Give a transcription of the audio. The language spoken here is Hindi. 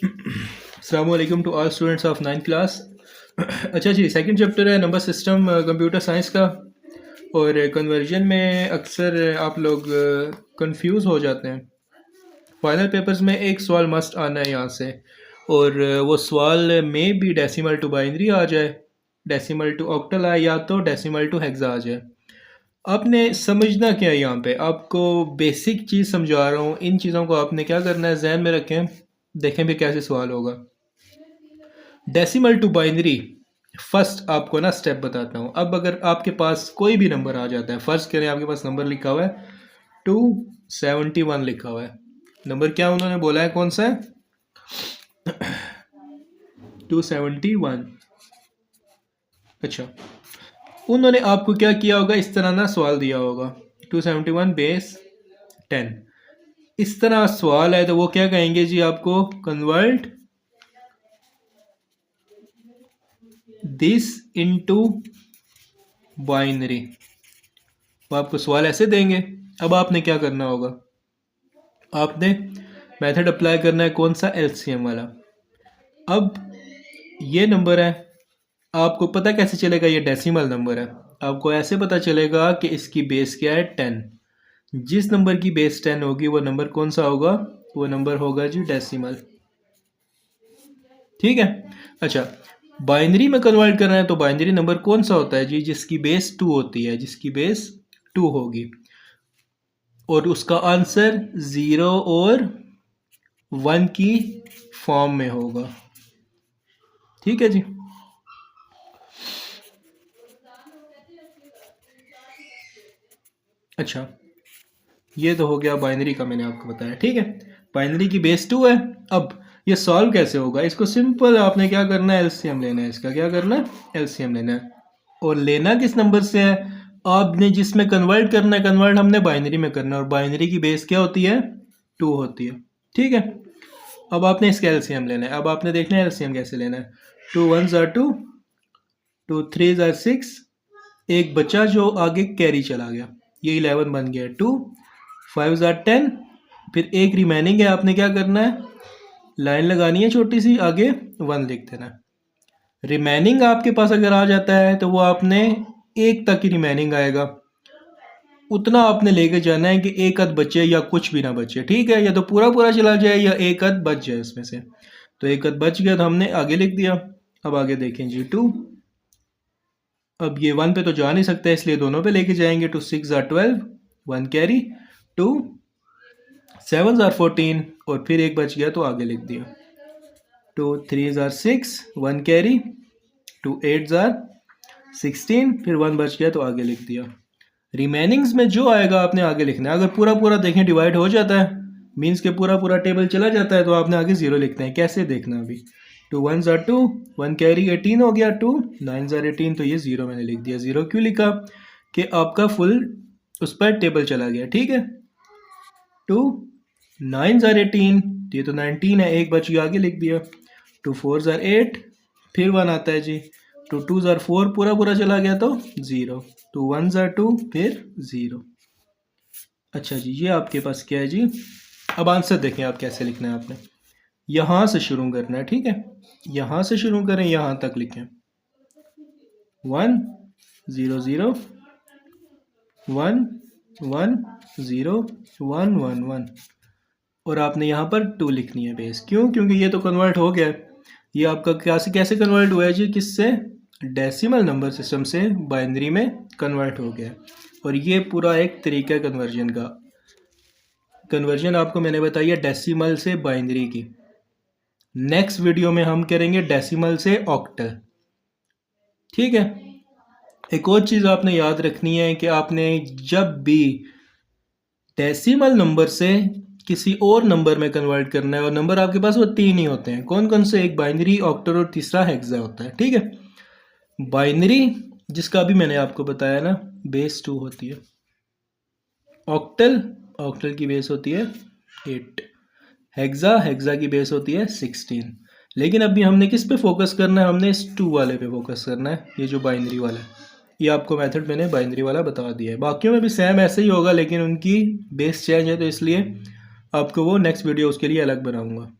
अस्सलाम वालेकुम to all students of 9th class. अच्छा जी, सेकंड चैप्टर है नंबर सिस्टम कंप्यूटर साइंस का। और कन्वर्जन में अक्सर आप लोग कंफ्यूज हो जाते हैं। फाइनल पेपर्स में एक सवाल मस्ट आना है यहाँ से, और वो सवाल में भी डेसिमल टू बाइनरी आ जाए, डेसिमल टू ऑक्टल आए, या तो डेसिमल टू हेक्सा आ जाए। आपने समझना क्या है यहाँ पे, आपको बेसिक चीज़ समझा रहा हूँ। इन चीज़ों को आपने क्या करना है, जहन में रखें। देखें भी कैसे सवाल होगा। डेसिमल टू बाइनरी, फर्स्ट आपको ना स्टेप बताता हूँ। अब अगर आपके पास कोई भी नंबर आ जाता है, फर्स्ट करें आपके पास नंबर लिखा हुआ है 271 लिखा हुआ है। नंबर क्या उन्होंने बोला है, कौन सा है? 271। अच्छा, उन्होंने आपको क्या किया होगा, इस तरह ना सवाल दिया होगा 271 बेस 10। इस तरह सवाल है तो वो क्या कहेंगे जी, आपको कन्वर्ट दिस इनटू बाइनरी। वो आपको सवाल ऐसे देंगे। अब आपने क्या करना होगा, आपने मेथड अप्लाई करना है, कौन सा? एलसीएम वाला। अब ये नंबर है, आपको पता कैसे चलेगा ये डेसिमल नंबर है? आपको ऐसे पता चलेगा कि इसकी बेस क्या है, 10। जिस नंबर की बेस 10 होगी वो नंबर कौन सा होगा? वो नंबर होगा जी डेसिमल। ठीक है। अच्छा, बाइनरी में कन्वर्ट करना है तो बाइनरी नंबर कौन सा होता है जी? जिसकी बेस 2 होती है, जिसकी बेस 2 होगी, और उसका आंसर 0 और 1 की फॉर्म में होगा। ठीक है जी। अच्छा, ये तो हो गया बाइनरी का, मैंने आपको बताया। ठीक है, बाइनरी की बेस 2 है। अब ये सॉल्व कैसे होगा? इसको सिंपल आपने क्या करना है, एलसीएम लेना है। इसका क्या करना है, एलसीएम लेना है। और लेना किस नंबर से है? आपने जिसमें कन्वर्ट करना है, कन्वर्ट हमने बाइनरी में करना है, और बाइनरी की बेस क्या होती है, 2 होती है। ठीक है। अब आपने इसका एलसीएम लेना है। अब आपने देखना है एलसीएम कैसे लेना है। 2 1s are 2, 2 3s are 6, एक बच्चा जो आगे कैरी चला गया, ये 11 बन गया। 2 5s are 10, फिर एक रिमेनिंग है। आपने क्या करना है, लाइन लगानी है छोटी सी, आगे 1 लिख देना है। रिमेनिंग आपके पास अगर आ जाता है तो वो आपने एक तक ही रिमेनिंग आएगा, उतना आपने लेके जाना है कि एक अद बचे या कुछ भी ना बचे। ठीक है, या तो पूरा पूरा चला जाए या एक अद बच जाए उसमें से। तो एक अद बच गया तो हमने आगे लिख दिया। अब आगे देखें जी, 2। अब ये 1 पे तो जा नहीं सकता, इसलिए दोनों पे लेके जाएंगे। 2 6 are 12, 1 कैरी, 2 7s are 14, और फिर एक बच गया तो आगे लिख दिया। 2 3s are 6, 1 carry, 2 8s are 16, फिर 1 बच गया तो आगे लिख दिया। रिमेनिंग्स में जो आएगा आपने आगे लिखना है। अगर पूरा पूरा देखें डिवाइड हो जाता है, मीन्स के पूरा पूरा टेबल चला जाता है, तो आपने आगे 0 लिखना है। कैसे देखना अभी, 2 1s are 2, 1 कैरी 18 हो गया, 2 9s are 18, तो ये 0 मैंने लिख दिया। 0 क्यों लिखा? कि आपका फुल उस पर टेबल चला गया। ठीक है। 2 9s are 18, ये तो 19 है, एक बच गया, आगे लिख दिया। 2 4s are 8, फिर 1 आता है जी। 2 2s are 4, पूरा पूरा चला गया तो 0। 2 1s are 2, फिर 0। अच्छा जी, ये आपके पास क्या है जी? अब आंसर देखें आप कैसे लिखना है। आपने यहाँ से शुरू करना है। ठीक है, यहाँ से शुरू करें, यहाँ तक लिखें 1 0 0 1 1 0 1 1 1, और आपने यहाँ पर 2 लिखनी है बेस। क्यों? क्योंकि ये तो कन्वर्ट हो गया है। ये आपका कैसे कैसे कन्वर्ट हुआ है जी? किससे? डेसिमल नंबर सिस्टम से बाइनरी में कन्वर्ट हो गया। और ये पूरा एक तरीका है कन्वर्जन का। कन्वर्जन आपको मैंने बताई है डेसिमल से बाइनरी की। नेक्स्ट वीडियो में हम करेंगे डेसिमल से ऑक्टल। ठीक है। एक और चीज़ आपने याद रखनी है कि आपने जब भी डेसिमल नंबर से किसी और नंबर में कन्वर्ट करना है, और नंबर आपके पास वो 3 ही होते हैं। कौन कौन से? एक बाइनरी, ऑक्टल और तीसरा हेक्सा होता है। ठीक है। बाइनरी जिसका अभी मैंने आपको बताया ना, बेस 2 होती है। ऑक्टल, ऑक्टल की बेस होती है 8। हेक्सा, हेक्सा की बेस होती है 16। लेकिन अभी हमने किस पे फोकस करना है? हमने इस 2 वाले पे फोकस करना है, ये जो बाइनरी वाला है। ये आपको मेथड मैंने बाइनरी वाला बता दिया है। बाकियों में भी सेम ऐसे ही होगा, लेकिन उनकी बेस चेंज है, तो इसलिए आपको वो नेक्स्ट वीडियो उसके लिए अलग बनाऊंगा।